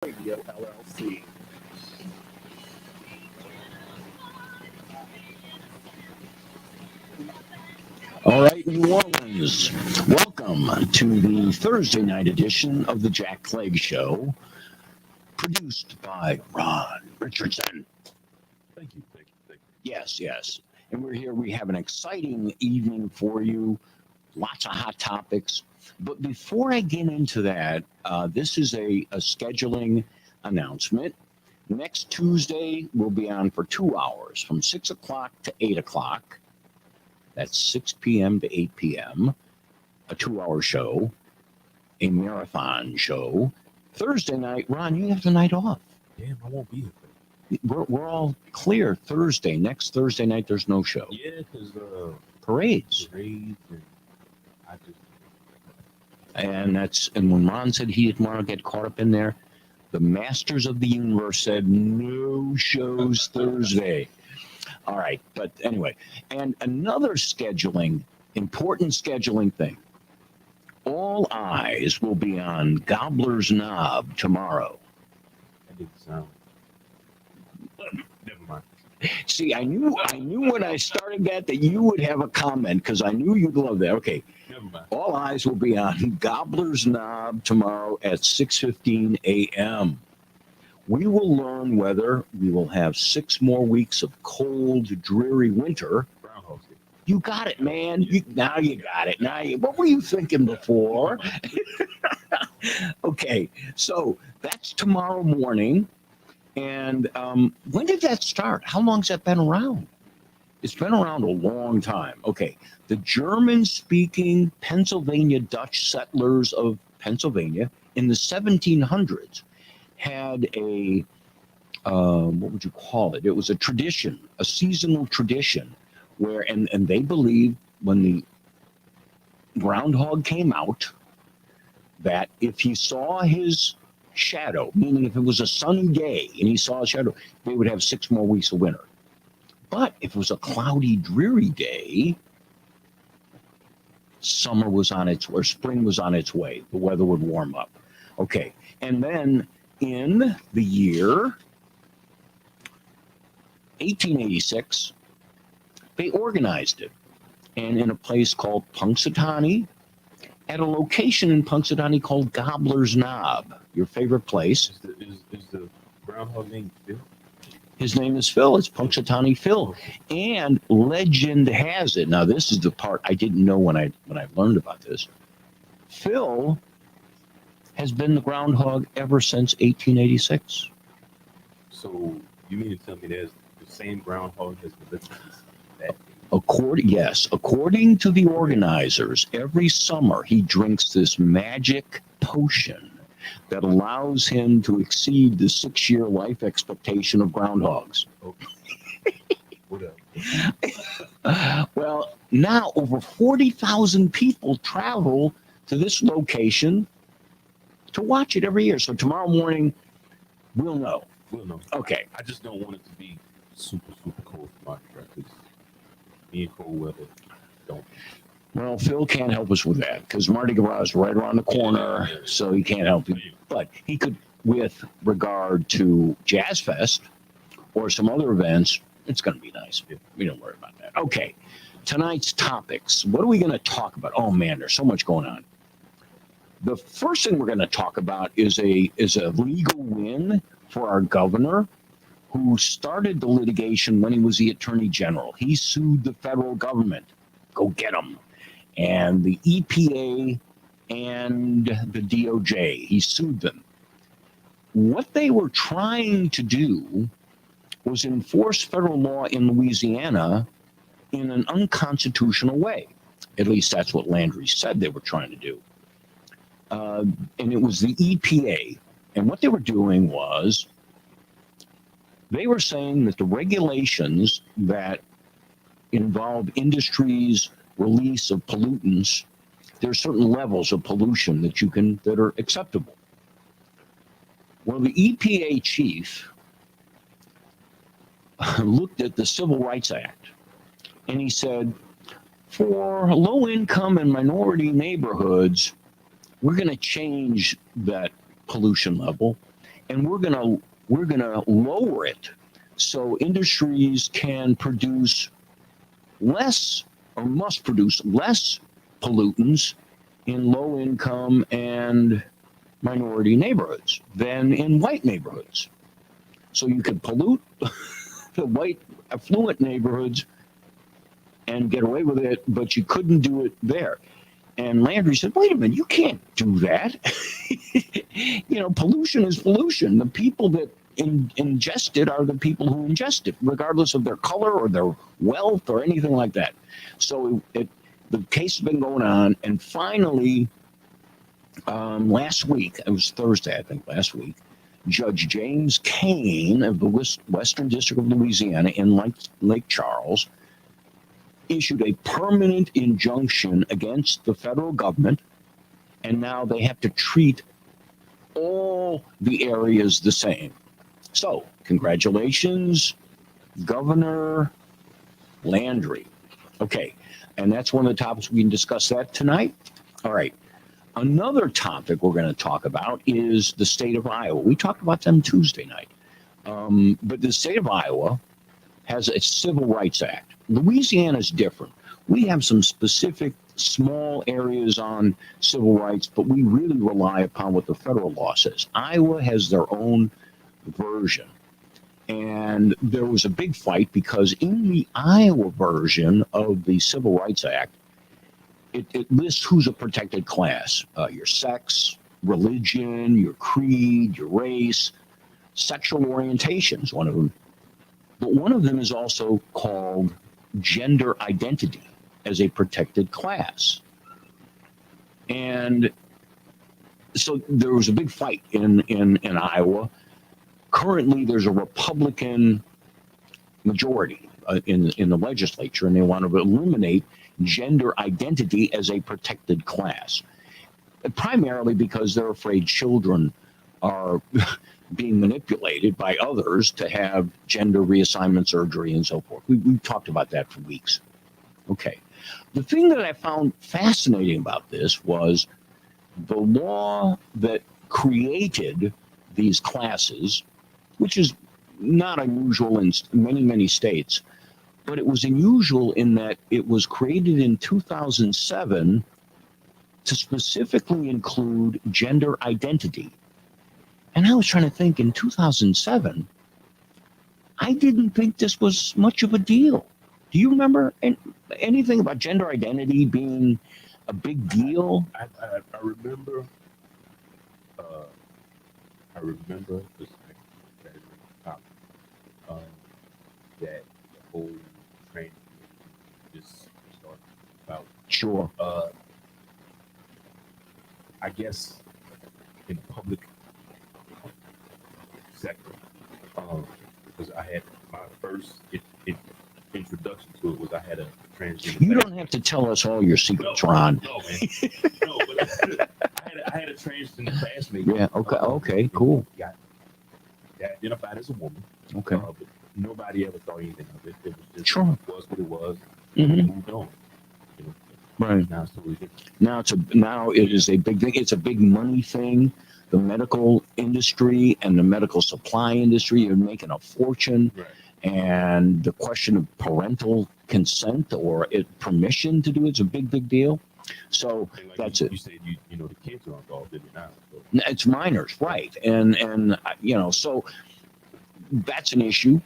Radio LLC. All right, New Orleans, welcome to the Thursday night edition of the Jack Clegg Show, produced by Ron Richardson. Thank you. Yes. And we're here. We have an exciting evening for you, lots of hot topics. But before I get into that, this is a scheduling announcement. Next Tuesday, we'll be on for 2 hours from 6 o'clock to 8 o'clock. That's 6 p.m. to 8 p.m., a 2-hour show, a marathon show. Thursday night, Ron, you have the night off. Damn, I won't be here. We're all clear Thursday. Next Thursday night, there's no show. Yeah, because Parades. and I just And when Ron said he didn't want to get caught up in there, the masters of the universe said no shows Thursday. All right, but anyway, and another important scheduling thing. All eyes will be on Gobbler's Knob tomorrow. that didn't sound. Never mind. See, I knew when I started that you would have a comment because I knew you'd love that. Okay. Never mind. All eyes will be on Gobbler's Knob tomorrow at 6:15 a.m. We will learn whether we will have 6 more weeks of cold, dreary winter. Groundhog's Day. You got it, man. Now you got it. What were you thinking before? Okay, so that's tomorrow morning. And when did that start? How long has that been around? It's been around a long time. Okay, the German-speaking Pennsylvania Dutch settlers of Pennsylvania in the 1700s had a, what would you call it? It was a tradition, a seasonal tradition, where, and they believed when the groundhog came out, that if he saw his shadow, meaning if it was a sunny day and he saw a shadow, they would have 6 more weeks of winter. But if it was a cloudy, dreary day, spring was on its way. The weather would warm up. Okay. And then in the year 1886, they organized it. And in a place called Punxsutawney, at a location in Punxsutawney called Gobbler's Knob, your favorite place. Is the groundhog named Phil? His name is Phil. It's Punxsutawney Phil. And legend has it. Now, this is the part I didn't know when I learned about this. Phil has been the groundhog ever since 1886. So you mean to tell me there's the same groundhog has been living since that day? According to the organizers, every summer he drinks this magic potion that allows him to exceed the 6-year life expectation of groundhogs. Okay. Whatever. Well, now over 40,000 people travel to this location to watch it every year. So tomorrow morning, we'll know. Well, no. Okay. I just don't want it to be super cold for my truck. Me and cold weather don't. Well, Phil can't help us with that because Mardi Gras is right around the corner, so he can't help you. But he could, with regard to Jazz Fest or some other events, it's going to be nice. We don't worry about that. Okay, tonight's topics. What are we going to talk about? Oh man, there's so much going on. The first thing we're going to talk about is a legal win for our governor, who started the litigation when he was the attorney general. He sued the federal government. Go get him. And the EPA and the DOJ, he sued them. What they were trying to do was enforce federal law in Louisiana in an unconstitutional way. At least that's what Landry said they were trying to do. And it was the EPA. And what they were doing was they were saying that the regulations that involve industries' release of pollutants, there are certain levels of pollution that are acceptable. Well, the EPA chief looked at the Civil Rights Act and he said, for low income and minority neighborhoods, we're going to change that pollution level and we're gonna lower it so industries can produce less or must produce less pollutants in low income and minority neighborhoods than in white neighborhoods. So you could pollute the white affluent neighborhoods and get away with it, but you couldn't do it there. And Landry said, wait a minute, you can't do that. Pollution is pollution. The people that ingest it are the people who ingest it, regardless of their color or their wealth or anything like that. So the case has been going on. And finally, last week, it was Thursday, I think, last week, Judge James Kane of the Western District of Louisiana in Lake Charles issued a permanent injunction against the federal government, and now they have to treat all the areas the same. So, congratulations, Governor Landry. Okay, and that's one of the topics we can discuss that tonight. All right. Another topic we're going to talk about is the state of Iowa. We talked about them Tuesday night. But the state of Iowa has a Civil Rights Act. Louisiana is different. We have some specific small areas on civil rights, but we really rely upon what the federal law says. Iowa has their own version. And there was a big fight because in the Iowa version of the Civil Rights Act, it lists who's a protected class, your sex, religion, your creed, your race, sexual orientation is one of them. But one of them is also called gender identity as a protected class. And so there was a big fight in Iowa. Currently, there's a Republican majority in the legislature, and they want to eliminate gender identity as a protected class, primarily because they're afraid children are being manipulated by others to have gender reassignment surgery and so forth. We've talked about that for weeks. Okay. The thing that I found fascinating about this was the law that created these classes, which is not unusual in many, many states, but it was unusual in that it was created in 2007 to specifically include gender identity. And I was trying to think, in 2007, I didn't think this was much of a deal. Do you remember anything about gender identity being a big deal? I remember. I remember this that the whole training just started about. Sure. I guess in the public sector, because I had my first introduction to it was I had a transgender. You don't have to tell us all your secrets, Ron. No, man. No, but I had a transgender classmate. Yeah. Okay. Cool. Got identified as a woman. Okay. But nobody ever thought anything of it. It was just Sure. It was what it was. Mm-hmm. We moved on. You know, Right. now it's totally different. Now it is a big thing. It's a big money thing. The medical industry and the medical supply industry are making a fortune. Right. And the question of parental consent or permission to do it's a big deal. So And like that's you, it. You said the kids are involved in it now. So. It's minors, right? And so that's an issue.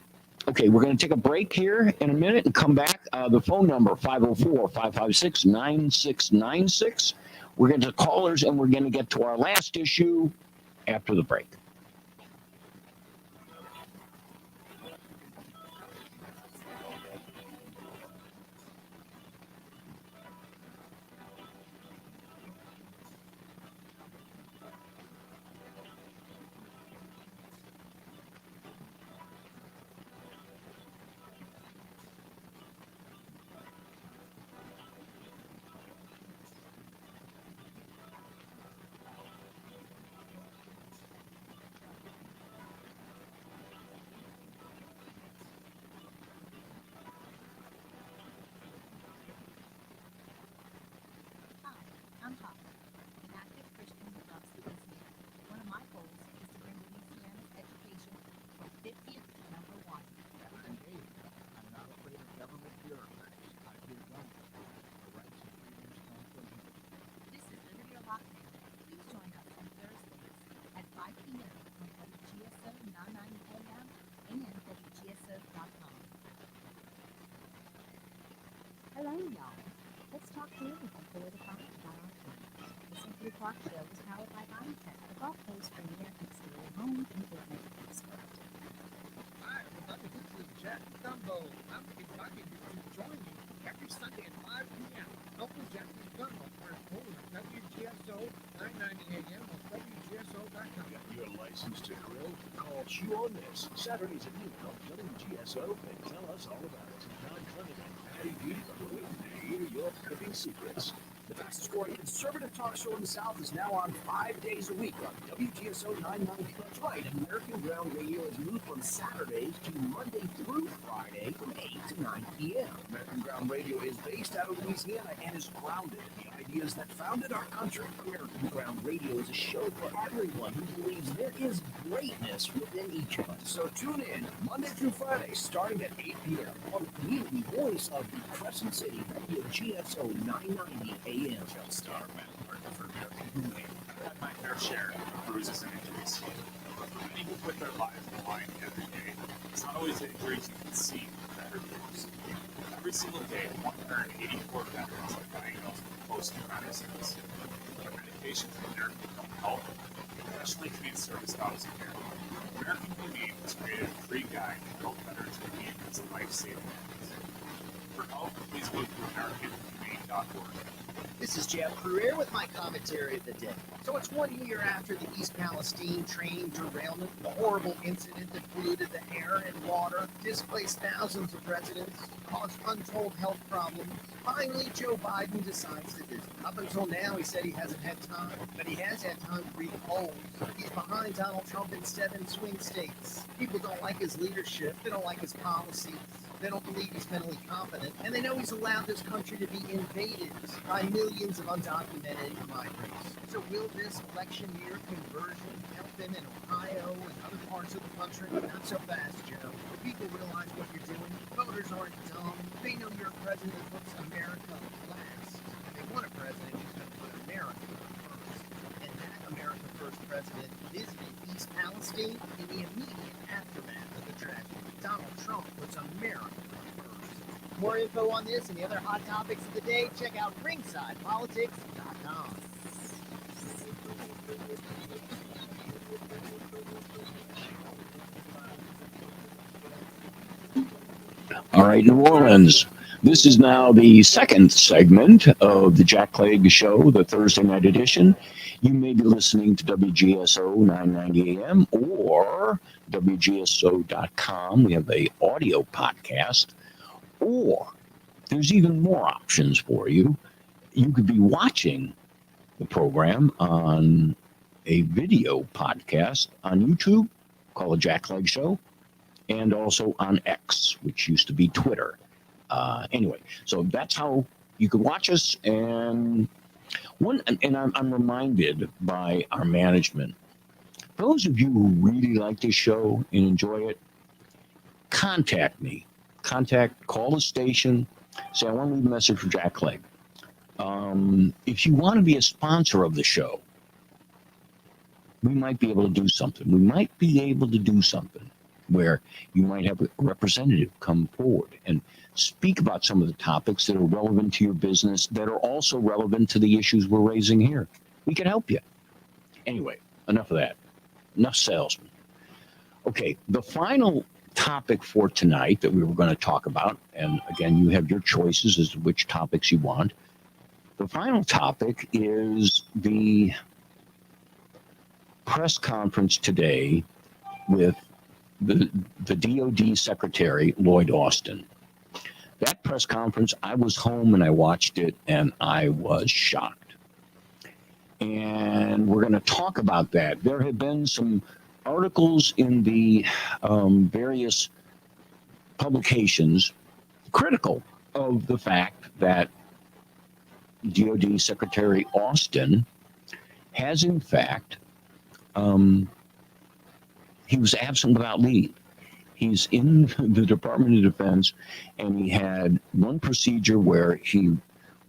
Okay, we're going to take a break here in a minute and come back. The phone number 504-556-9696. We're going to callers and we're going to get to our last issue after the break. Hi, Rebecca. This is Jack Gumbo. I'm inviting you to join me every Sunday at 5 p.m. Uncle Jack's Gumbo. We're holding WGSO 990 AM on WGSO.com. Your license to grill? Call Chew on This Saturdays at noon on WGSO and tell us all about it. Don Clement and Patty B will hear your cooking secrets. The fastest growing conservative talk show in the South is now on 5 days a week on WGSO 990. That's right. American Ground Radio has moved from Saturdays to Monday through Friday from 8 to 9 p.m. American Ground Radio is based out of Louisiana and is grounded in the ideas that founded our country. American Ground Radio is a show for everyone who believes there is greatness within each of us. So tune in Monday through Friday starting at 8 p.m. on the community voice of the Crescent City, WGSO 990 AM. Star Matt Martin for American Wing. I've had my fair share of bruises and injuries. But for many who put their lives on the line every day, it's not always the injuries you can see that hurt most. Every single day, 184 veterans are diagnosed with post-traumatic stress. Their medications and therapy don't help, especially treat service dogs and care. American Humane has created a free guide to help veterans regain these life-saving methods. For help, please go to AmericanHumane.org. This is Jeff Cruier with my commentary of the day. So it's 1 year after the East Palestine train derailment, the horrible incident that polluted the air and water, displaced thousands of residents, caused untold health problems. Finally, Joe Biden decides to visit. Up until now, he said he hasn't had time, but he has had time to read polls. He's behind Donald Trump in 7 swing states. People don't like his leadership. They don't like his policies. They don't believe he's mentally competent, and they know he's allowed this country to be invaded by millions of undocumented migrants. So will this election year conversion help him in Ohio and other parts of the country? Not so fast, Joe. The people realize what you're doing. Voters aren't dumb. They know you're a president who puts America last. They want a president who's going to put America first. And that America First president visited East Palestine in the immediate aftermath of the tragedy. Donald Trump puts America first. More info on this and the other hot topics of the day, check out ringsidepolitics.com. All right, New Orleans. This is now the second segment of the Jack Clegg Show, the Thursday night edition. You may be listening to WGSO 990 AM or WGSO.com. We have a audio podcast, or there's even more options for you. You could be watching the program on a video podcast on YouTube called The Jack Clegg Show, and also on X, which used to be Twitter. Anyway, so that's how you could watch us. And I'm reminded by our management, for those of you who really like this show and enjoy it, contact me. Call the station, say, I want to leave a message for Jack Clegg. If you want to be a sponsor of the show, we might be able to do something. We might be able to do something where you might have a representative come forward and speak about some of the topics that are relevant to your business, that are also relevant to the issues we're raising here. We can help you. Anyway, enough of that. Enough salesman. Okay, the final topic for tonight that we were going to talk about, and again, you have your choices as to which topics you want. The final topic is the press conference today with the DOD Secretary, Lloyd Austin. That press conference, I was home and I watched it and I was shocked. And we're going to talk about that. There have been some articles in the various publications critical of the fact that DOD Secretary Austin has, in fact, he was absent without leave. He's in the Department of Defense, and he had one procedure where he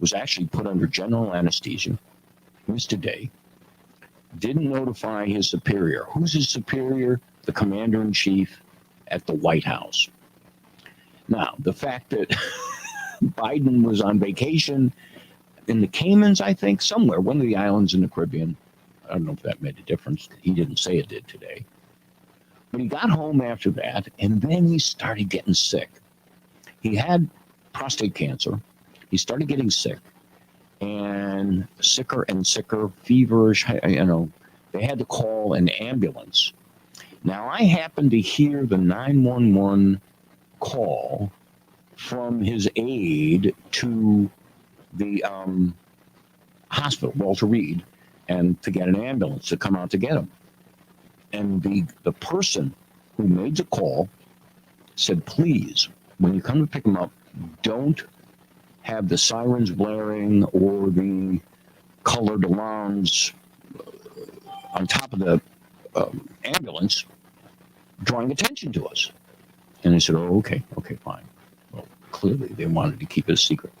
was actually put under general anesthesia, missed a day, didn't notify his superior. Who's his superior? The commander-in-chief at the White House. Now, the fact that Biden was on vacation in the Caymans, I think, somewhere, one of the islands in the Caribbean, I don't know if that made a difference. He didn't say it did today. But he got home after that, and then he started getting sick. He had prostate cancer. He started getting sick, and sicker and sicker, feverish. They had to call an ambulance. Now, I happened to hear the 911 call from his aide to the hospital, Walter Reed, and to get an ambulance to come out to get him. And the person who made the call said, please, when you come to pick him up, don't have the sirens blaring or the colored alarms on top of the ambulance drawing attention to us. And I said, oh, okay, fine. Well, clearly they wanted to keep it a secret.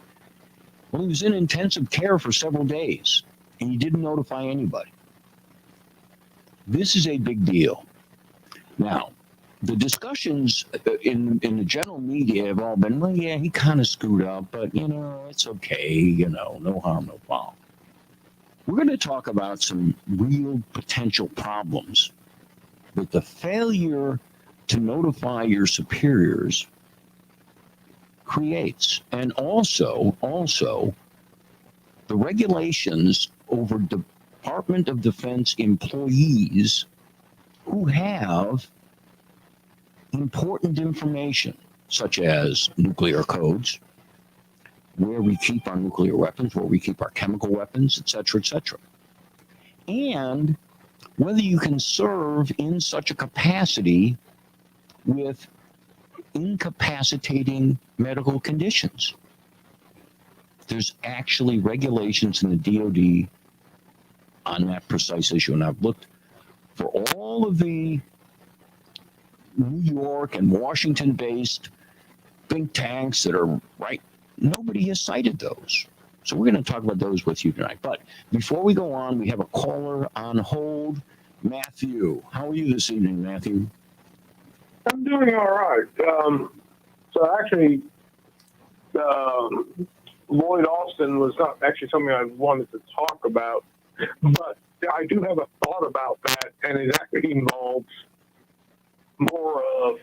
Well, he was in intensive care for several days, and he didn't notify anybody. This is a big deal. Now, the discussions in the general media have all been, well, yeah, he kind of screwed up, but, it's okay, no harm, no foul. We're going to talk about some real potential problems with the failure to notify your superiors creates, and also the regulations over Department of Defense employees who have important information, such as nuclear codes, where we keep our nuclear weapons, where we keep our chemical weapons, etc., and whether you can serve in such a capacity with incapacitating medical conditions. There's actually regulations in the DoD on that precise issue, and I've looked for all of the New York and Washington-based think tanks that are right. Nobody has cited those. So we're going to talk about those with you tonight. But before we go on, we have a caller on hold. Matthew, how are you this evening, Matthew? I'm doing all right. So actually, Lloyd Austin was not actually something I wanted to talk about, but I do have a thought about that, and it actually involves more of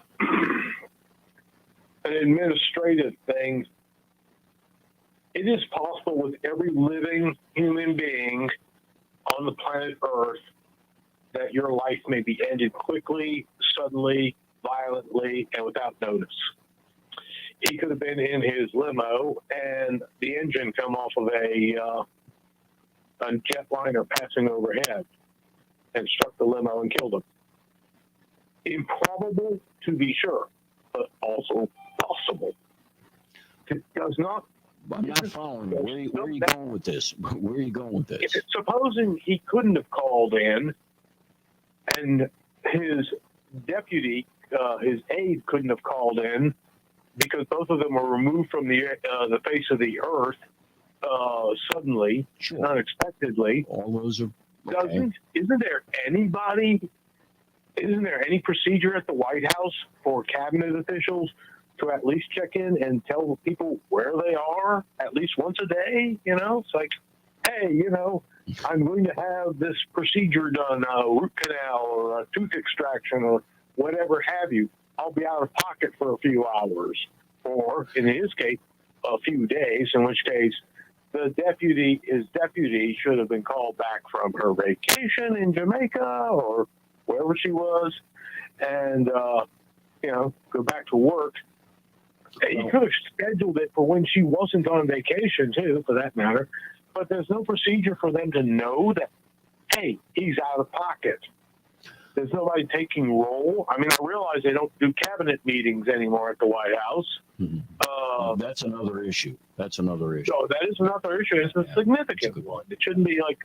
an administrative thing. It is possible with every living human being on the planet Earth that your life may be ended quickly, suddenly, violently, and without notice. He could have been in his limo and the engine come off of a jetliner passing overhead and struck the limo and killed him. Improbable, to be sure, but also possible. It does not. I'm not following you. Where are you going with this? Where are you going with this? Supposing he couldn't have called in and his deputy, his aide couldn't have called in because both of them were removed from the face of the earth suddenly, Sure. Unexpectedly. All those are okay. Isn't there any procedure at the White House for cabinet officials to at least check in and tell people where they are at least once a day? It's like, hey, I'm going to have this procedure done, a root canal or a tooth extraction or whatever have you. I'll be out of pocket for a few hours, or in his case, a few days, in which case his deputy should have been called back from her vacation in Jamaica or wherever she was and, go back to work. You could have scheduled it for when she wasn't on vacation, too, for that matter. But there's no procedure for them to know that, hey, he's out of pocket. There's nobody taking roll. I mean, I realize they don't do cabinet meetings anymore at the White House. Mm-hmm. That's another issue. So that is another issue. It's a significant one. It shouldn't be like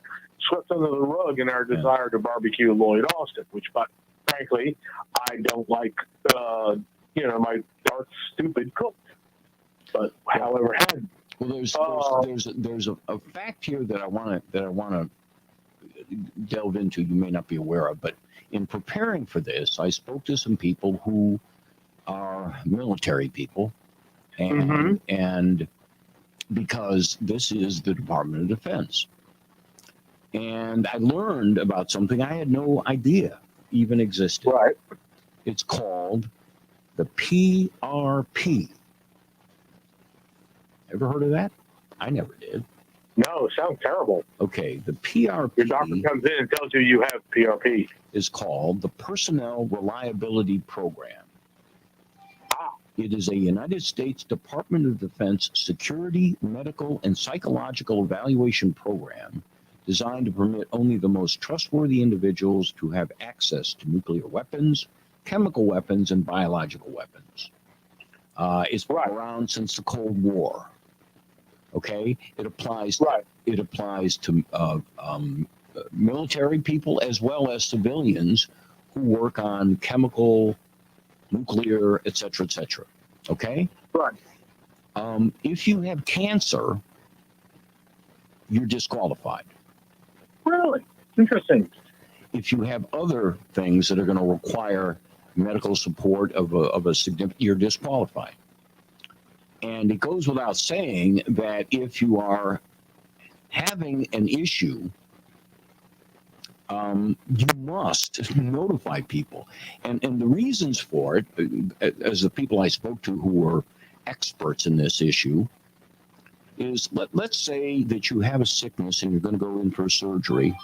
swept under the rug in our desire to barbecue Lloyd Austin, which, but frankly, I don't like. My dark, stupid cook. But however, there's a fact here that I want to delve into. You may not be aware of, but in preparing for this, I spoke to some people who are military people, and because this is the Department of Defense, And I learned about something I had no idea even existed. Right. It's called the PRP. Ever heard of that? I never did. No, it sounds terrible. Okay, the Your doctor PRP comes in and tells you you have PRP. is called the Personnel Reliability Program. Ah. It is a United States Department of Defense security, medical, and psychological evaluation program designed to permit only the most trustworthy individuals to have access to nuclear weapons, chemical weapons, and biological weapons. It's been Right. around since the Cold War. Okay, it applies. Right. It applies to military people as well as civilians who work on chemical, nuclear, etc., etc. Okay. Right. If you have cancer, you're disqualified. Really? Interesting. If you have other things that are going to require medical support of a significant, you're disqualified. And it goes without saying that if you are having an issue, you must notify people. And the reasons for it, as the people I spoke to who were experts in this issue, is let's say that you have a sickness and you're going to go in for surgery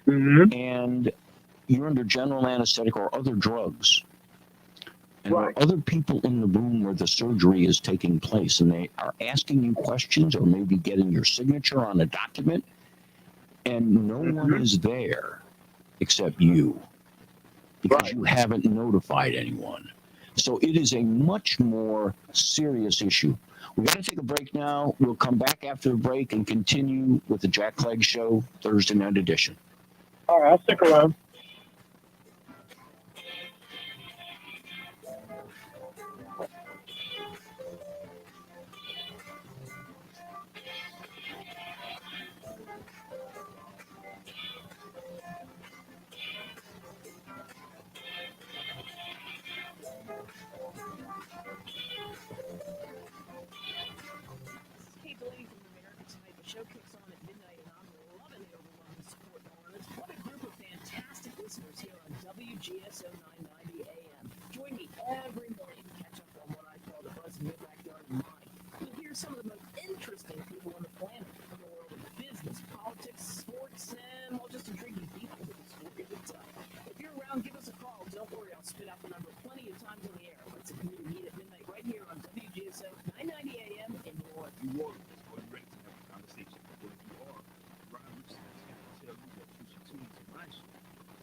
Mm-hmm. and you're under general anesthetic or other drugs. And there Right. are other people in the room where the surgery is taking place, and they are asking you questions or maybe getting your signature on a document, and no one is there except you because Right. you haven't notified anyone. So it is a much more serious issue. We got to take a break now. We'll come back after the break and continue with the Jack Clegg Show Thursday night edition. All right, I'll stick around. Hey, Delaney from America tonight. The show kicks on at midnight, and I'm loving the overwhelming support and honors. What a group of fantastic listeners here on WGSO 990 AM. Join me every morning to catch up on what I call the buzz in your backyard and mine. You'll hear some of the most interesting people on the planet from the world of business, politics, sports, and well, just intriguing people with a story to tell. If you're around, give us a call. Don't worry, I'll spit out the number plenty of times on the air. Let's agree to meet at midnight right here on WGSO 990 AM in New Orleans. New Orleans, are you ready to have a conversation? Well, if you are, Ryan Richardson is going to tell you that you should tune into my show,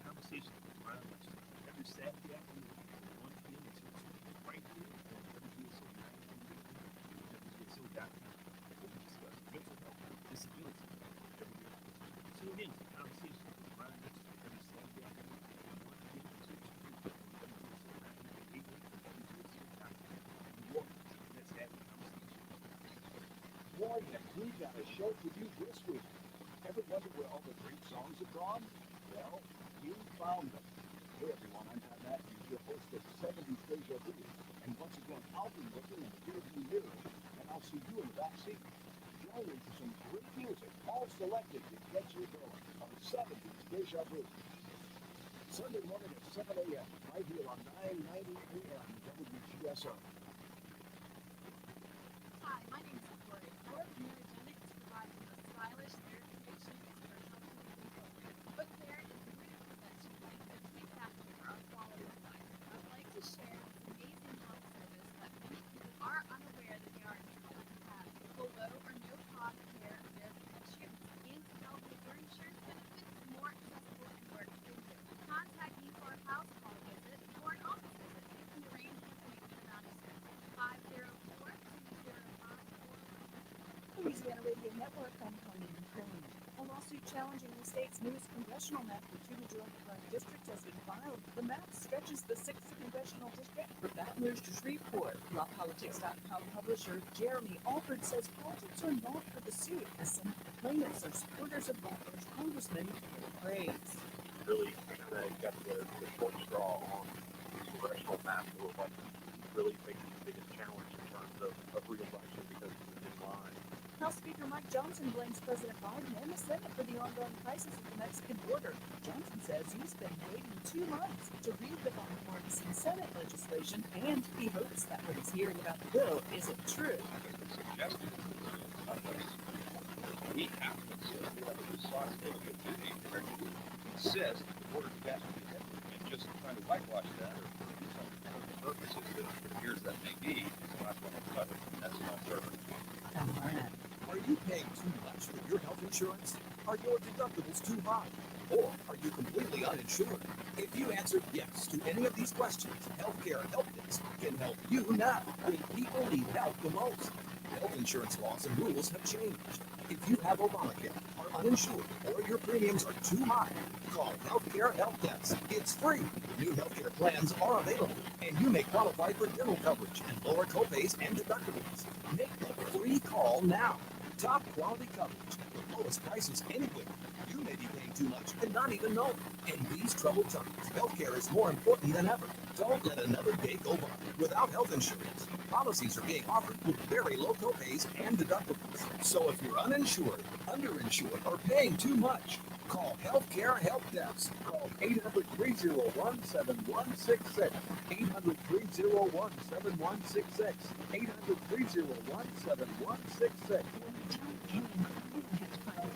Conversations with Ryan Richardson, every Saturday afternoon from 1 p.m. until 2 right here on WGSO 990 WGSO.com. Where we discuss mental health, disability, everyday life. Tune in to Conversations with Ryan Richardson every Saturday afternoon from 1 p.m. until 2 on WGSO 990 WGSO.com. New Orleans, let's have a conversation. Boy, have we got a show for you this week. Ever wonder where all the great songs have gone? Well, you found them. Hey everyone, I'm Pat Matthews, your host of 70s Deja Vu. And once again, I'll be looking in the rearview mirror, and I'll see you in the back seat. Join in for some great music, all selected to get you going on 70s Deja Vu. Sunday morning at 7 a.m., right here on 990 AM WGSO. Hi, my name is Corey. I work at Neurogenics to provide the most stylish hair extensions for healthy control. But hair is a beauty profession like 15 factors for our quality design. I would like to share this amazing health service that many people are unaware that they are entitled to have. The low or no cost hair verification and scalp hair insurance benefits more accessible and more expensive. Contact me for a house call visit or an office visit. You can arrange an appointment without expense. 504-205. Louisiana Radio Network, I'm Connie McCrane. A lawsuit challenging the state's newest congressional map for two majority-run districts has been filed. The map stretches the 6th congressional district from Baton Rouge to Shreveport. LawPolitics.com publisher Jeremy Alford says politics are not for the suit, as some of the plaintiffs are supporters of Baltimore's congressman Praise. Really kind of got the short straw on the congressional map. It was like really facing the biggest challenge in terms of reelection because of the new line. House Speaker Mike Johnson blames President Biden and the Senate for the ongoing crisis at the Mexican border. Johnson says he's been waiting 2 months to read the bipartisan Senate legislation, and he hopes that what he's hearing about the bill isn't true. We have a responsibility of duty to insist that the border has to be held, and just trying to whitewash that or do something for the purposes that it appears that may be is not going to cut it. That's not serving. Are you paying too much for your health insurance? Are your deductibles too high? Or are you completely uninsured? If you answered yes to any of these questions, Healthcare Help Desk can help you now when people need help the most. Health insurance laws and rules have changed. If you have Obamacare, are uninsured, or your premiums are too high, call Healthcare Help Desk. It's free. New healthcare plans are available, and you may qualify for dental coverage and lower copays and deductibles. Make the free call now. Top quality coverage at the lowest prices anywhere. You may be paying too much and not even know it. In these troubled times, healthcare is more important than ever. Don't let another day go by without health insurance. Policies are being offered with very low copays and deductibles. So if you're uninsured, underinsured, or paying too much, call Healthcare Help Desk. Call 800-301-7166. 800-301-7166. 800-301-7166.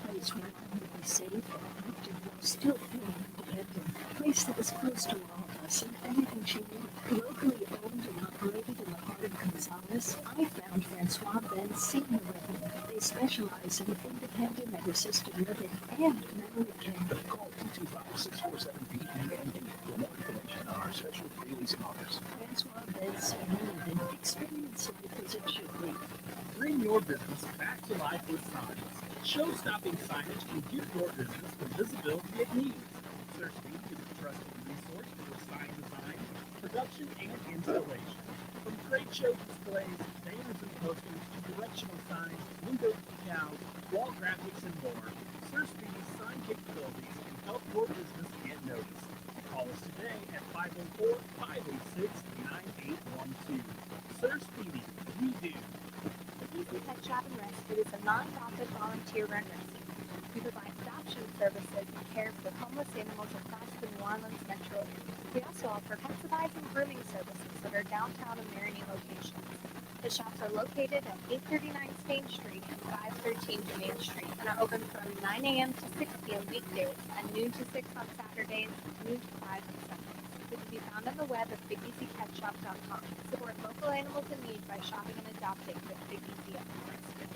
Place where I would be safe and active while still feeling independent. A place that was close to all of us and anything she needed. Locally owned and operated in the heart of Gonzales, I found Francois Ben's Senior Living. They specialize in independent and assisted living and memory care. Call 225-647-BEND for more information on our special pre-leasing offers. Francois Ben's Senior Living. Experience life as it should be. Bring your business back to life with signs. Show-stopping signage can give your business the visibility it needs. Search Beat is a trusted resource for sign design, production, and installation. From trade show displays, banners and posters, to directional signs, window decals, wall graphics, and more, Search Beat's sign capabilities can help your business get noticed. Call us today at 504-586-9812. Search Beat, we do. SECY Pet Shop and Rescue is a non-profit volunteer-run rescue. We provide adoption services and care for homeless animals across the New Orleans metro area. We also offer pet supplies and grooming services at our downtown and Marini locations. The shops are located at 839 Stain Street and 513 Main Street and are open from 9 a.m. to 6 p.m. weekdays and noon to 6 on Saturdays, noon to 5 on Sundays. We can be found on the web at BigEasyPetShop.com. Support local animals in need by shopping and adopting with Big Easy Animal Rescue.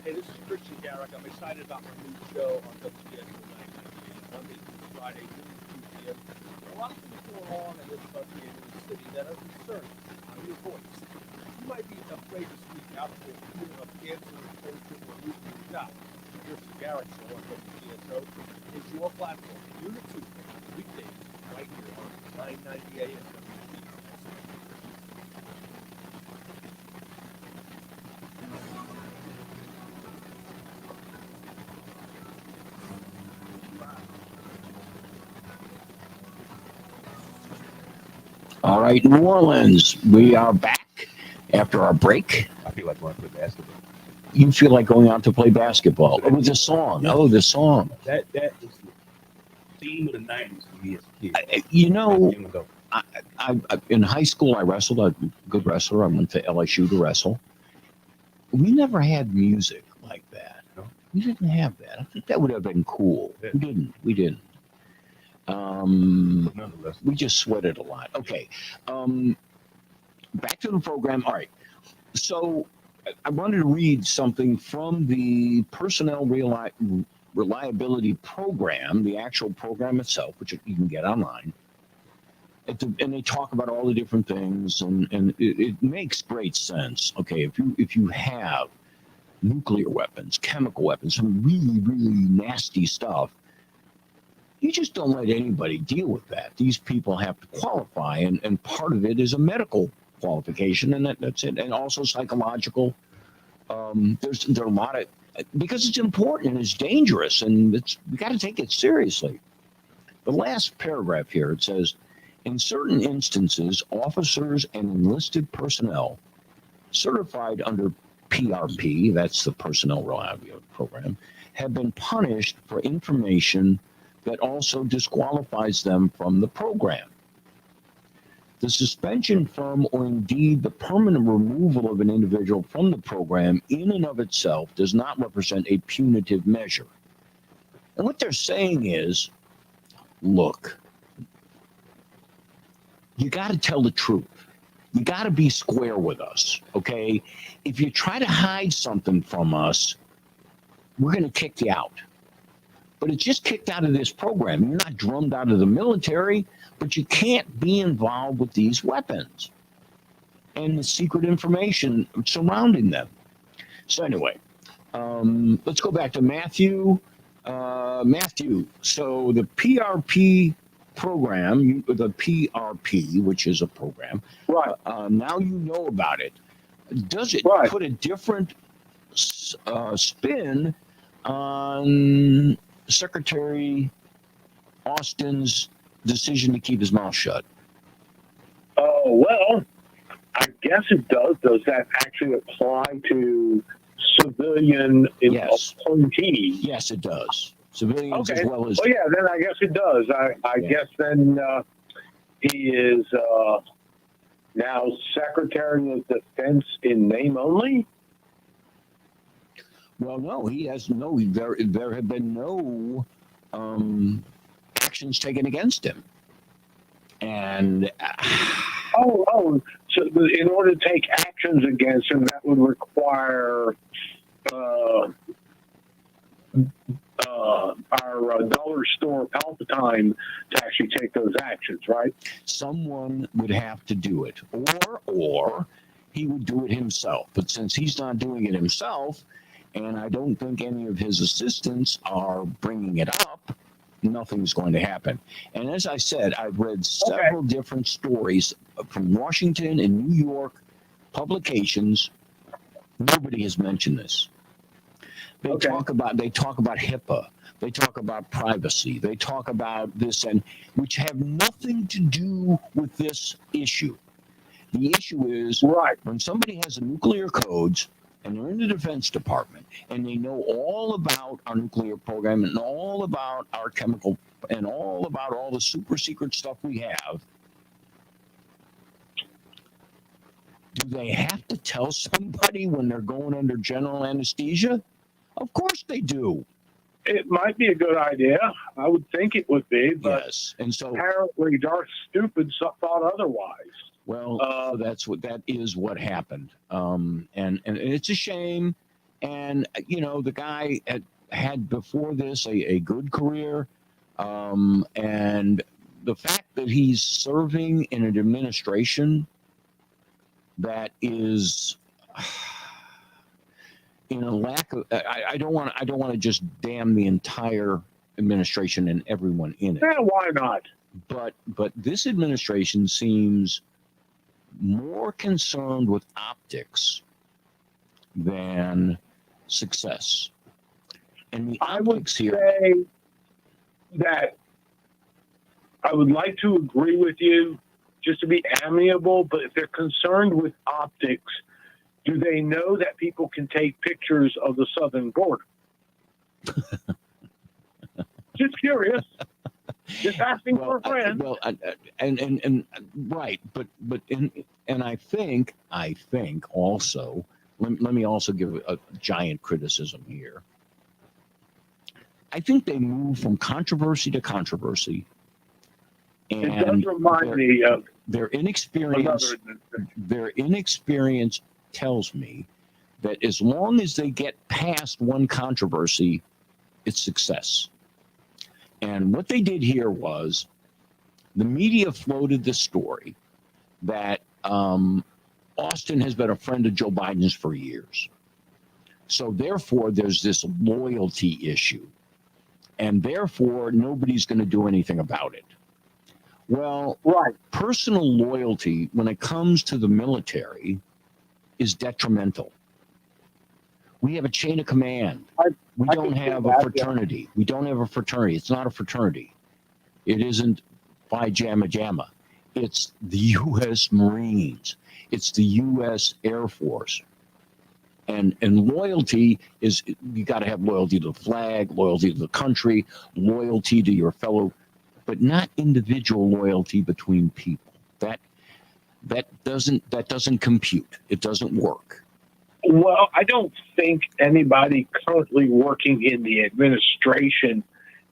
Hey, this is Christian Garrick. I'm excited about my new show on WGS 998, Monday through Friday, noon to 2 p.m. There are a lot of things going on in this country and in the city that are concerning. I'm your voice. You might be afraid to speak out for fear of cancer, exposure, or losing your job. The Christian Garrick Show on WGSO is your platform. Unit 2, weekdays, right here on 990 AM. All right, New Orleans, we are back after our break. I feel like going to play basketball. You feel like going out to play basketball. Oh, the song. Oh, the song. That is the theme of the 90s for me as a kid. You know, Young adult. I in high school, I wrestled. I'm a good wrestler. I went to LSU to wrestle. We never had music like that. No. We didn't have that. I think that would have been cool. Yeah. We didn't. But nonetheless, We just sweated a lot. Okay. Back to the program. All right. So I wanted to read something from the personnel reliability program, the actual program itself, which you can get online. And they talk about all the different things, and it makes great sense. Okay, if you have nuclear weapons, chemical weapons, some really, really nasty stuff, you just don't let anybody deal with that. These people have to qualify, and part of it is a medical qualification, and that's it. And also psychological. There are a lot of, because it's important and it's dangerous, and we got to take it seriously. The last paragraph here, it says, in certain instances, officers and enlisted personnel certified under PRP, that's the Personnel Reliability Program, have been punished for information that also disqualifies them from the program. The suspension from, or indeed the permanent removal of an individual from the program in and of itself does not represent a punitive measure. And what they're saying is, look, you got to tell the truth. You got to be square with us, okay? If you try to hide something from us, we're going to kick you out. But it's just kicked out of this program. You're not drummed out of the military, but you can't be involved with these weapons and the secret information surrounding them. So anyway, let's go back to Matthew. Matthew, so the PRP program, the PRP, which is a program, Right. now you know about it. Does it Right. put a different spin on Secretary Austin's decision to keep his mouth shut? Oh, well, I guess it does. Does that actually apply to civilian Yes. appointees? Yes, it does. Civilians Okay. as well as Well, yeah, then I guess it does. I Yeah. guess then he is now Secretary of Defense in name only? well, no, he has no. There have been no actions taken against him, and Oh, so in order to take actions against him, that would require our dollar store Palpatine to actually take those actions, right? someone would have to do it, or he would do it himself. But since he's not doing it himself, and I don't think any of his assistants are bringing it up, nothing's going to happen. And as I said, I've read several different stories from Washington and New York publications. Nobody has mentioned this. They Okay. talk about HIPAA. They talk about privacy. They talk about this, and which have nothing to do with this issue. The issue is Right. when somebody has a nuclear codes and they're in the Defense Department and they know all about our nuclear program and all about our chemical and all about all the super secret stuff we have, do they have to tell somebody when they're going under general anesthesia? Of course they do. It might be a good idea. I would think it would be, but Yes. And so, apparently Darth Stupid thought otherwise. well, so that is what happened. And it's a shame. And, the guy had before this a good career. And the fact that he's serving in an administration that is in a lack of, I don't want to just damn the entire administration and everyone in it. Yeah, why not? But this administration seems more concerned with optics than success. And the I would optics here, say that I would like to agree with you just to be amiable, but if they're concerned with optics, do they know that people can take pictures of the southern border? Just curious. Just asking for a friend. well, and right, but I think also, let me also give a giant criticism here. I think they move from controversy to controversy, It does and remind me of their another inexperience. administration. Their inexperience tells me that as long as they get past one controversy, it's success. And what they did here was the media floated the story that Austin has been a friend of Joe Biden's for years. So therefore, there's this loyalty issue. And therefore, nobody's going to do anything about it. Well, Right. personal loyalty, when it comes to the military, is detrimental. We have a chain of command. We I don't can see have that, a yeah. fraternity. We don't have a fraternity. It's not a fraternity. It isn't Phi Jamma Jamma. It's the U.S. Marines. It's the U.S. Air Force. And loyalty is, you got to have loyalty to the flag, loyalty to the country, loyalty to your fellow, but not individual loyalty between people. That doesn't compute. It doesn't work. Well, I don't think anybody currently working in the administration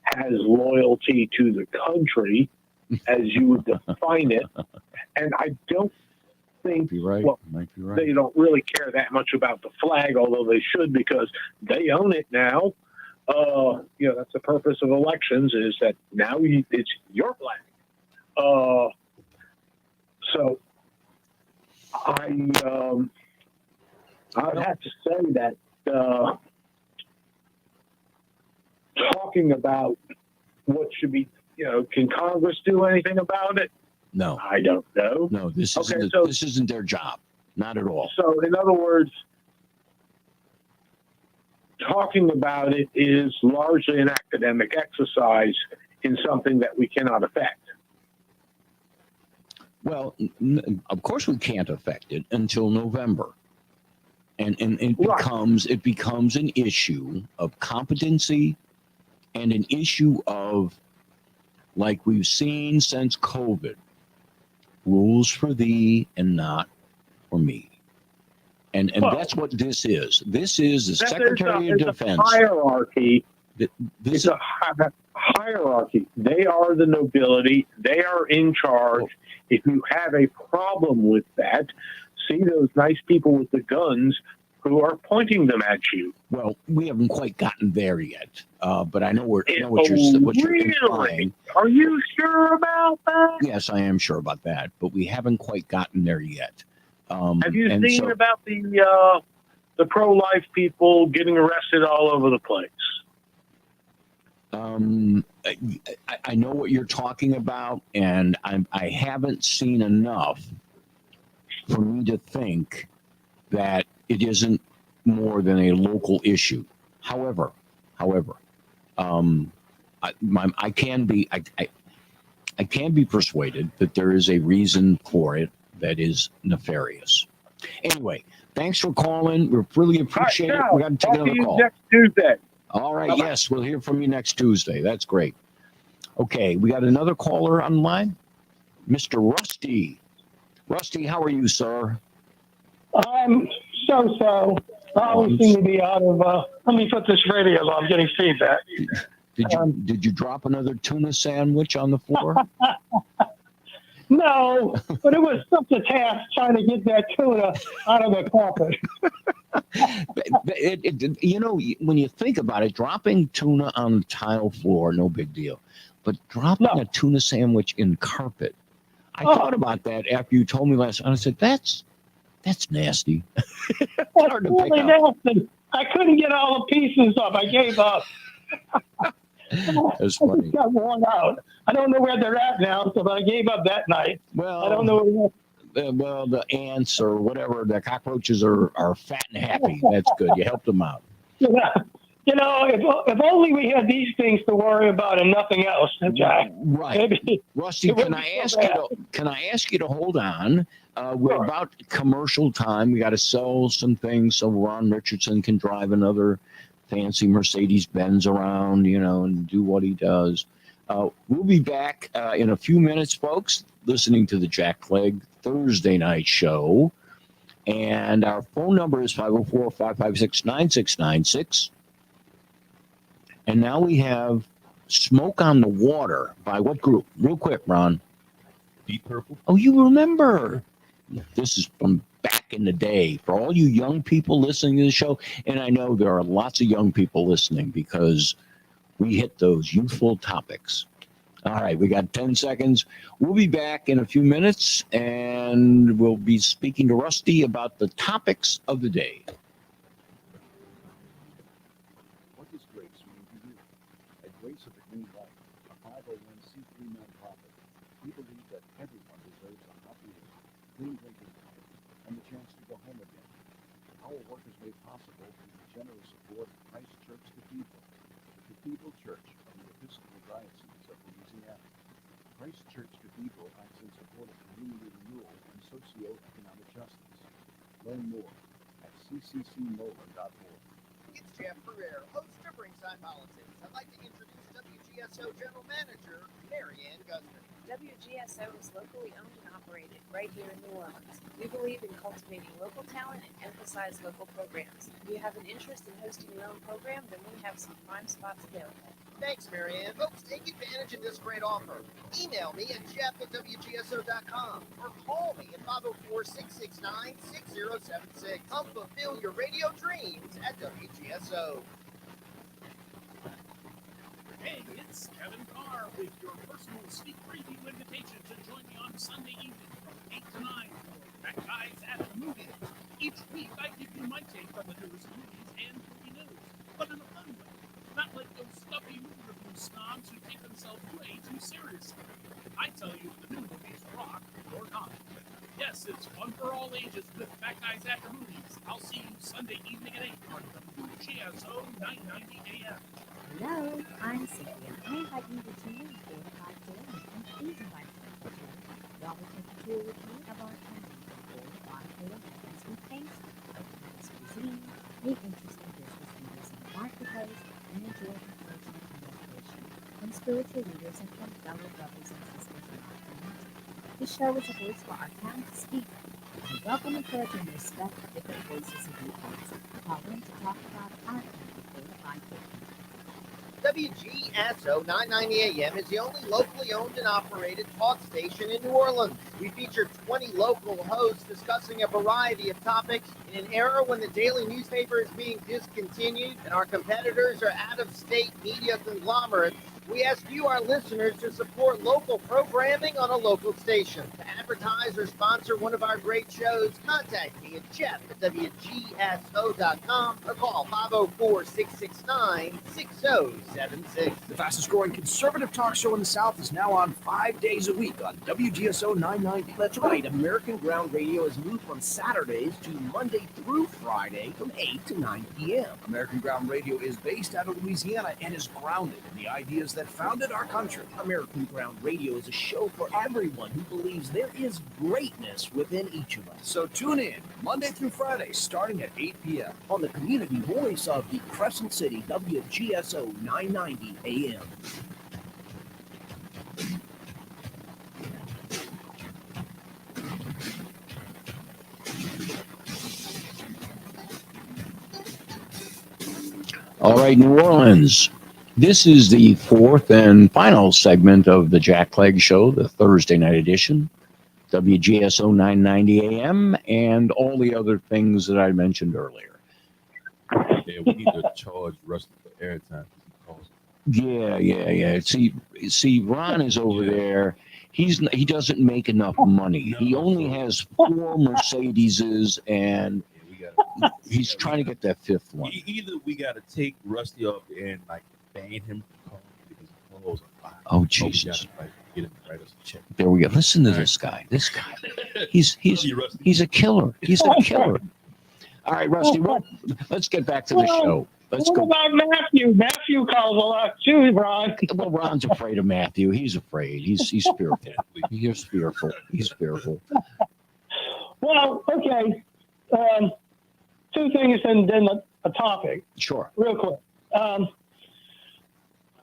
has loyalty to the country as you would define it. And I don't think, Be right. well, Might be right. they don't really care that much about the flag, although they should, because they own it now. That's the purpose of elections, is that now it's your flag. So I'd have to say that talking about what should be, can Congress do anything about it? No, I don't know. no, this isn't their job. Not at all. So, in other words, talking about it is largely an academic exercise in something that we cannot affect. Well, of course we can't affect it until November. And it Right. becomes an issue of competency and an issue of, like we've seen since COVID, rules for thee and not for me. And Well, that's what this is. This is the That Secretary of there's Defense. a hierarchy. This It's a hierarchy. They are the nobility. They are in charge. If you have a problem with that, see those nice people with the guns who are pointing them at you. Well, we haven't quite gotten there yet, but I know what you're Really? implying. Are you sure about that? Yes, I am sure about that, but we haven't quite gotten there yet. Have you and seen so- about the pro-life people getting arrested all over the place? I know what you're talking about, and I haven't seen enough for me to think that it isn't more than a local issue. However, I can be persuaded that there is a reason for it that is nefarious. Anyway, thanks for calling. We really appreciate it. We got to take Talk to another you call. next Tuesday. All right. Bye-bye. Yes, we'll hear from you next Tuesday. That's great. Okay, we got another caller online, Mr. Rusty. Rusty, how are you, sir? I'm so. I always seem to be out of. Let me put this radio on. I'm getting feedback. Did you drop another tuna sandwich on the floor? No, but it was such a task trying to get that tuna out of the carpet. When you think about it, dropping tuna on the tile floor, no big deal. But dropping a tuna sandwich in carpet, I thought about that after you told me last night. I said, that's nasty. That's hard to really pick up. nasty. I couldn't get all the pieces up. I gave up. That's I funny. just got worn out. I don't know where they're at now, so I gave up that night. Well, I don't know. Well, the ants or whatever, the cockroaches are fat and happy. That's good. You helped them out. If only we had these things to worry about and nothing else, Jack. Right. Maybe Rusty, it can wouldn't I be ask so you bad. to hold on? We're about commercial time. We got to sell some things so Ron Richardson can drive another fancy Mercedes Benz around, and do what he does. We'll be back in a few minutes, folks, listening to the Jack Clegg Thursday night show. And our phone number is 504-556-9696. And now we have Smoke on the Water by what group? Real quick, Ron. Deep Purple. Oh, you remember. This is from back in the day. For all you young people listening to the show, and I know there are lots of young people listening because we hit those youthful topics. All right, we got 10 seconds. We'll be back in a few minutes, and we'll be speaking to Rusty about the topics of the day. What does Grace mean to you? At Grace of the Green Light, a 501c3 nonprofit, we believe that everyone deserves a hot meal, clean drinking water, and the chance to go home again. Our work is made possible through the generous support of Christ Church Cathedral, the Cathedral Church of the Episcopal Diocese of Louisiana. Christ Church Cathedral acts in support of community renewal and socio-economic justice. Learn more at seccmotor.org. It's Jeff Pereira, host of Ringside Politics. I'd like to introduce WGSO General Manager Mary Ann Guzman. WGSO is locally owned and operated right here in New Orleans. We believe in cultivating local talent and emphasize local programs. If you have an interest in hosting your own program, then we have some prime spots available. Thanks, Mary Ann. Folks, take advantage of this great offer. Email me at jeff@wgso.com or call me at 504-669-6076. Come fulfill your radio dreams at WGSO. Hey, it's Kevin Carr with your personal sneak preview invitation to join me on Sunday evening from 8 to 9 for Fat Guys at the Movies. Each week, I give you my take on the newest movies and movie news, but in a fun way. Not like those stuffy movie review snobs who take themselves way too seriously. I tell you if the new movies rock or not. Yes, it's fun for all ages with Fat Guys at the Movies. I'll see you Sunday evening at 8 on WGSO 990 AM. Hello, I'm Cynthia. I invite you to tune in 4 to 5 p.m. and please invite me to the tour. Y'all will take a tour with me of our camping from 4 to 5 p.m. as we taste nice cuisine, meet interesting business leaders in the marketplace, and enjoy encouragement and recreation from spiritual leaders and from fellow brothers and sisters in our community. This show is a voice for our town to speak. We welcome, encourage, and respect different voices and viewpoints. Call in to talk about our county 4 to 5 p.m. WGSO 990 AM is the only locally owned and operated talk station in New Orleans. We feature 20 local hosts discussing a variety of topics in an era when the daily newspaper is being discontinued and our competitors are out-of-state media conglomerates. We ask you, our listeners, to support local programming on a local station. To advertise or sponsor one of our great shows, contact me at jeff@wgso.com or call 504-669-6076. The fastest growing conservative talk show in the South is now on 5 days a week on WGSO 990. That's right. American Ground Radio has moved from Saturdays to Monday through Friday from 8 to 9 p.m. American Ground Radio is based out of Louisiana and is grounded in the ideas that founded our country. American Ground Radio is a show for everyone who believes there is greatness within each of us. So tune in Monday through Friday starting at 8 p.m. on the community voice of the Crescent City, WGSO 990 AM. All right, New Orleans. This is the fourth and final segment of the Jack Clegg Show, the Thursday night edition, WGSO 990 AM, and all the other things that I mentioned earlier. Yeah, we need to charge Rusty for airtime. Yeah. See, Ron is over there. He doesn't make enough money. He only has 4 Mercedeses, and he's trying to get that fifth one. Either we got to take Rusty off and like ban him from because his clothes are fine. Oh, Jesus. Get him to write us a check. There we go. Listen to this guy. He's a killer. He's a killer. All right, Rusty, let's get back to the show. Let's what go. about Matthew? Matthew calls a lot too, Ron. Well, Ron's afraid of Matthew. He's afraid. He's fearful. He's fearful. He's fearful. Well, okay. 2 things and then a topic. Sure. Real quick.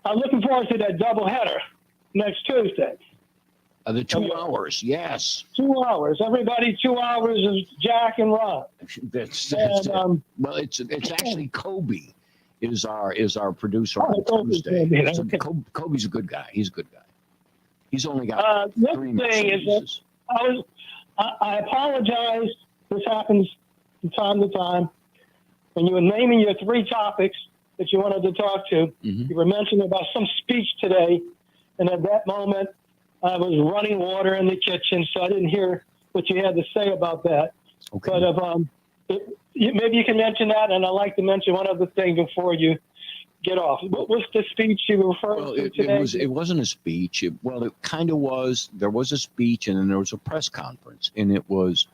I'm looking forward to that doubleheader next Tuesday. The 2 hours, yes. 2 hours. Everybody, 2 hours of Jack and Ron. That's And, well, it's actually Kobe is our producer on Kobe's Tuesday. Kobe, So okay. Kobe's a good guy. He's a good guy. He's only got the 3 other thing is that Mercedeses. I apologize. This happens from time to time. When you were naming your 3 topics that you wanted to talk to, you were mentioning about some speech today, and at that moment, I was running water in the kitchen, so I didn't hear what you had to say about that. Okay. But maybe you can mention that, and I'd like to mention one other thing before you get off. What was the speech you referred to today? It wasn't a speech. It kind of was. There was a speech, and then there was a press conference, and it was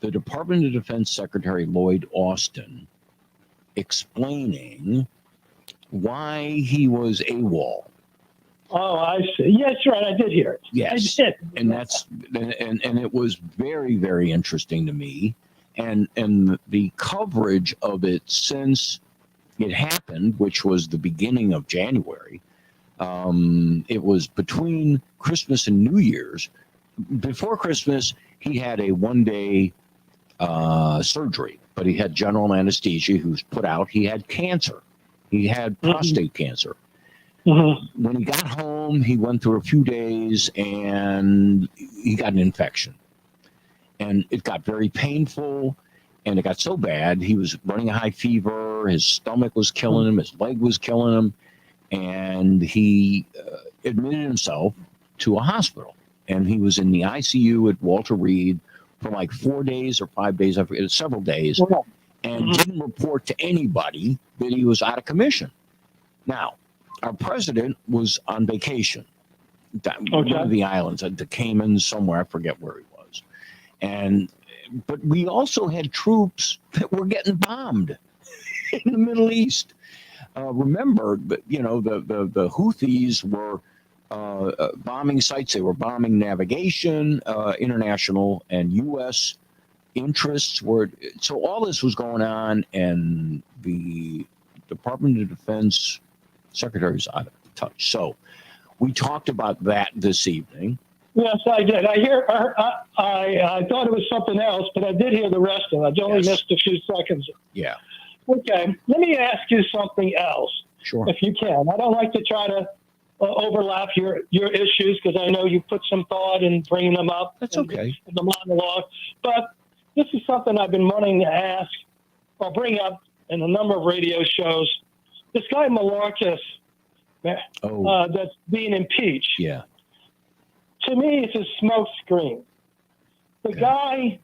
the Department of Defense Secretary Lloyd Austin explaining why he was AWOL. Oh, I see. Yes, right. I did hear it. Yes, I did. And it was very, very interesting to me. and the coverage of it since it happened, which was the beginning of January. It was between Christmas and New Year's. Before Christmas, he had a 1-day surgery, but he had general anesthesia. He was put out. He had cancer. He had prostate cancer. When he got home, he went through a few days and he got an infection. And it got very painful. And it got so bad, he was running a high fever. His stomach was killing him. His leg was killing him. And he admitted himself to a hospital. And he was in the ICU at Walter Reed for like 4 days or 5 days, I forget, several days, and didn't report to anybody that he was out of commission. Now, our president was on vacation, one of the islands, at the Caymans, somewhere, I forget where he was. But we also had troops that were getting bombed in the Middle East. Remember, the Houthis were bombing sites. They were bombing navigation, international and U.S. interests were. So all this was going on, and the Department of Defense secretary is out of touch. So we talked about that this evening. Yes, I did. I thought it was something else, but I did hear the rest of it. I only missed a few seconds. Yeah. Okay. Let me ask you something else. Sure. If you can. I don't like to try to overlap your issues because I know you put some thought in bringing them up. That's okay. In the monologue. But this is something I've been wanting to ask or bring up in a number of radio shows. This guy Malarkey, that's being impeached. Yeah. To me, it's a smoke screen. The guy,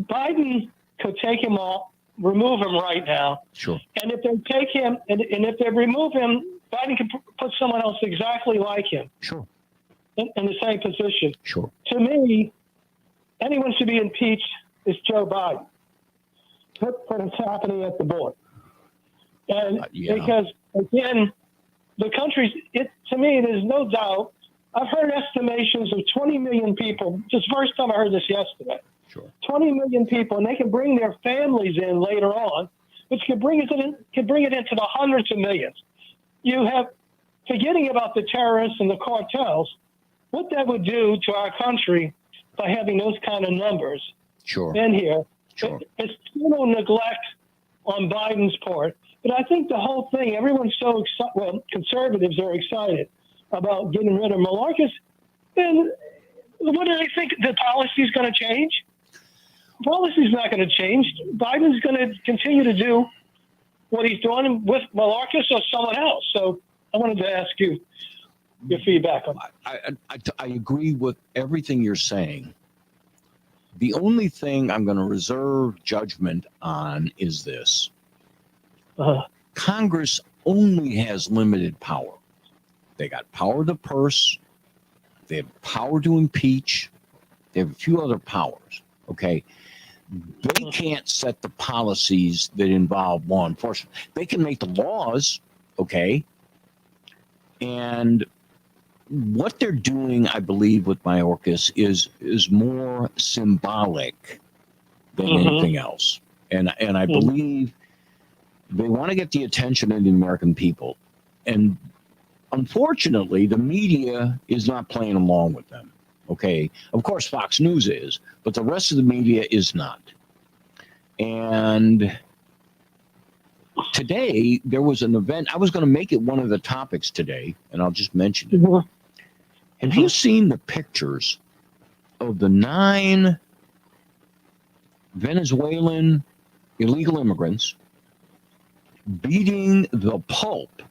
Biden could take him off, remove him right now. Sure. And if they take him, and if they remove him, Biden can put someone else exactly like him. Sure. In the same position. Sure. To me, anyone should be impeached is Joe Biden. Look what's happening at the border. And because, again, the country's, to me, there's no doubt. I've heard estimations of 20 million people. This first time I heard this yesterday. Sure. 20 million people, and they can bring their families in later on, which could bring it into the hundreds of millions. You have, forgetting about the terrorists and the cartels, what that would do to our country by having those kind of numbers in here. Sure. It's total neglect on Biden's part. But I think the whole thing, everyone's so excited, well, conservatives are excited about getting rid of Malarkey. And what do they think? The policy is going to change? The policy is not going to change. Biden's going to continue to do what he's doing with Malarkey or someone else. So I wanted to ask you your feedback on that. I agree with everything you're saying. The only thing I'm going to reserve judgment on is this. Congress only has limited power. They got power of the purse. They have power to impeach. They have a few other powers. Okay. They can't set the policies that involve law enforcement. They can make the laws. Okay. And what they're doing, I believe, with Mayorkas is more symbolic than anything else. And I believe they want to get the attention of the American people. And unfortunately, the media is not playing along with them. Okay. Of course, Fox News is, but the rest of the media is not. And today, there was an event. I was going to make it one of the topics today, and I'll just mention it. Have you seen the pictures of the 9 Venezuelan illegal immigrants beating the pulp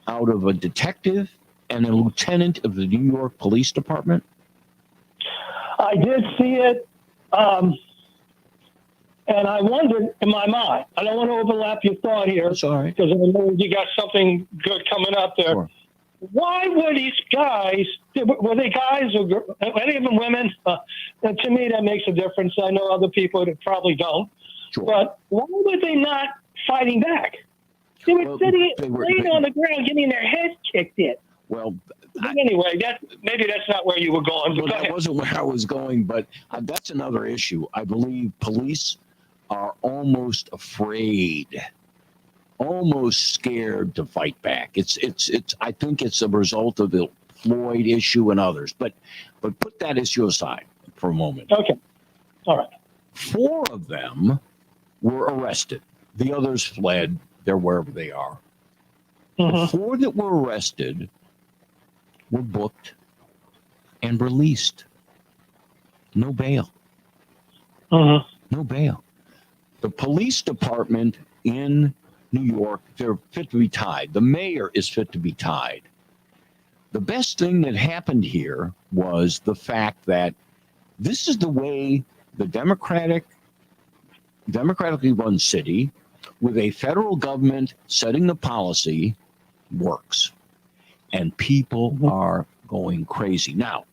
out of a detective and a lieutenant of the New York Police Department? I did see it, and I wondered in my mind, I don't want to overlap your thought here, because I know you got something good coming up there. Sure. Why were these guys, were they guys or any of them women? And to me, that makes a difference. I know other people that probably don't. Sure. But why were they not fighting back? They were laying on the ground, getting their heads kicked in. Well, anyway, maybe that's not where you were going. Well, that wasn't where I was going, but that's another issue. I believe police are almost afraid, almost scared to fight back. It's I think it's a result of the Floyd issue and others. But put that issue aside for a moment. Okay. All right. 4 of them were arrested. The others fled. They're wherever they are. The 4 that were arrested were booked and released. No bail. No bail. The police department in New York, they're fit to be tied. The mayor is fit to be tied. The best thing that happened here was the fact that this is the way the democratically run city with a federal government setting the policy works. And people are going crazy. Now,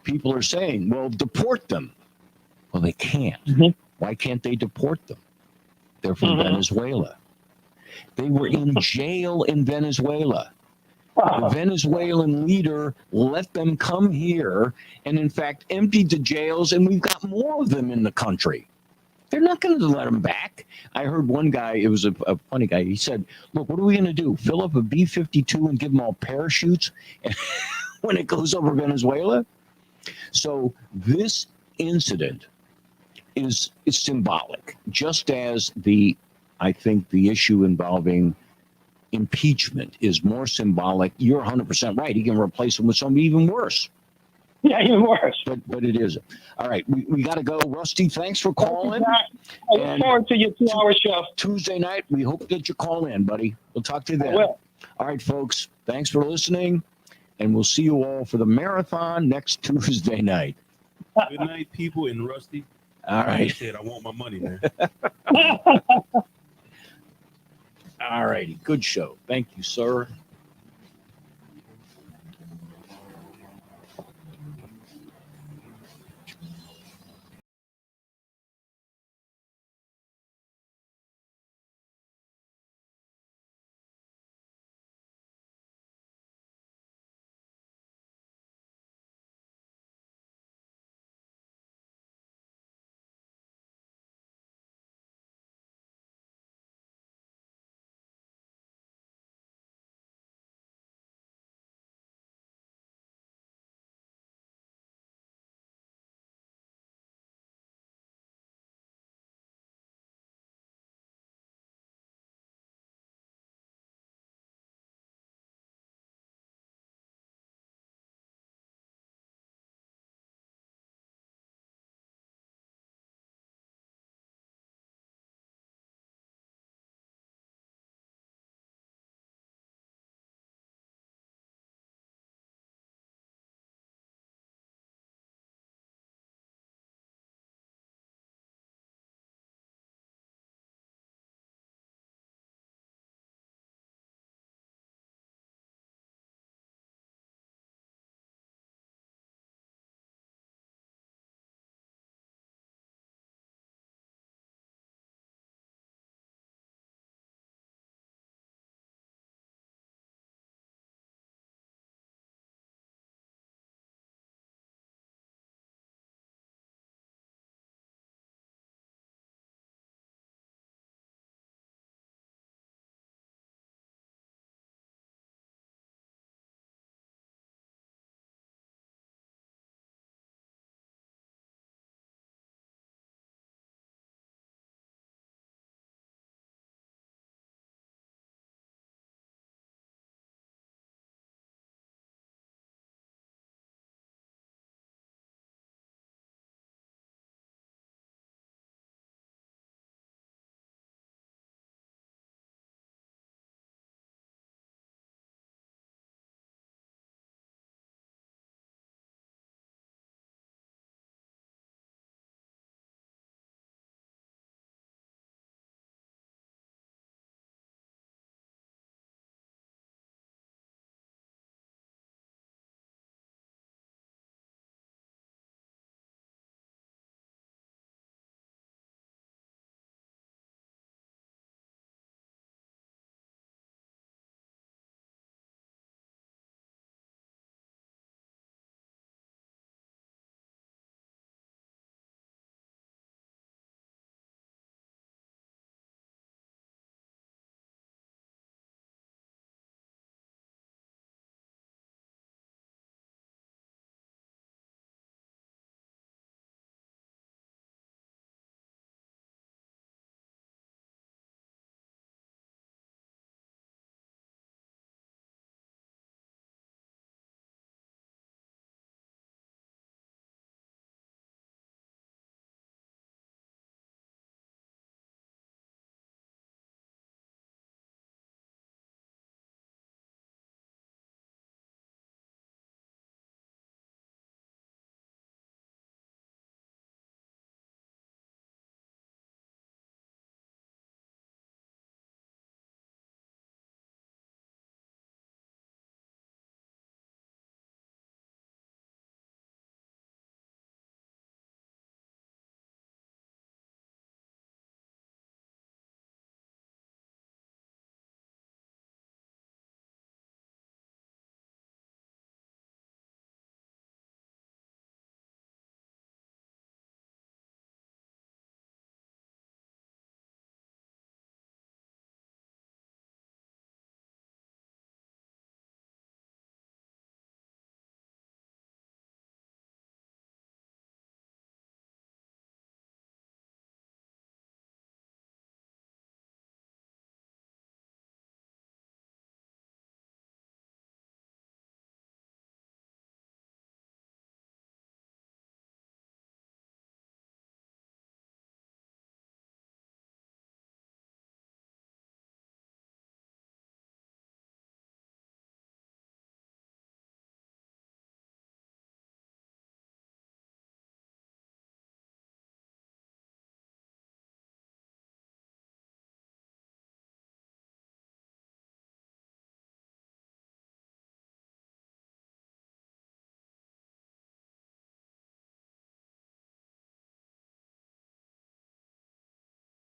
people are saying, well, deport them. Well, they can't. Why can't they deport them? They're from Venezuela. They were in jail in Venezuela. The Venezuelan leader let them come here and, in fact, emptied the jails, and we've got more of them in the country. They're not going to let them back. I heard one guy, it was a funny guy, he said, look, what are we going to do? Fill up a B-52 and give them all parachutes when it goes over Venezuela? So this incident is symbolic, just as I think the issue involving impeachment is more symbolic. You're 100% right. He can replace him with somebody even worse. Yeah, even worse. But it isn't. All right, we got to go. Rusty, thanks for calling. I look forward to your 2-hour show. Tuesday night, we hope that you call in, buddy. We'll talk to you then. I will. All right, folks, thanks for listening, and we'll see you all for the marathon next Tuesday night. Good night, people, and Rusty. All right. Like I said, I want my money, man. All righty. Good show. Thank you, sir.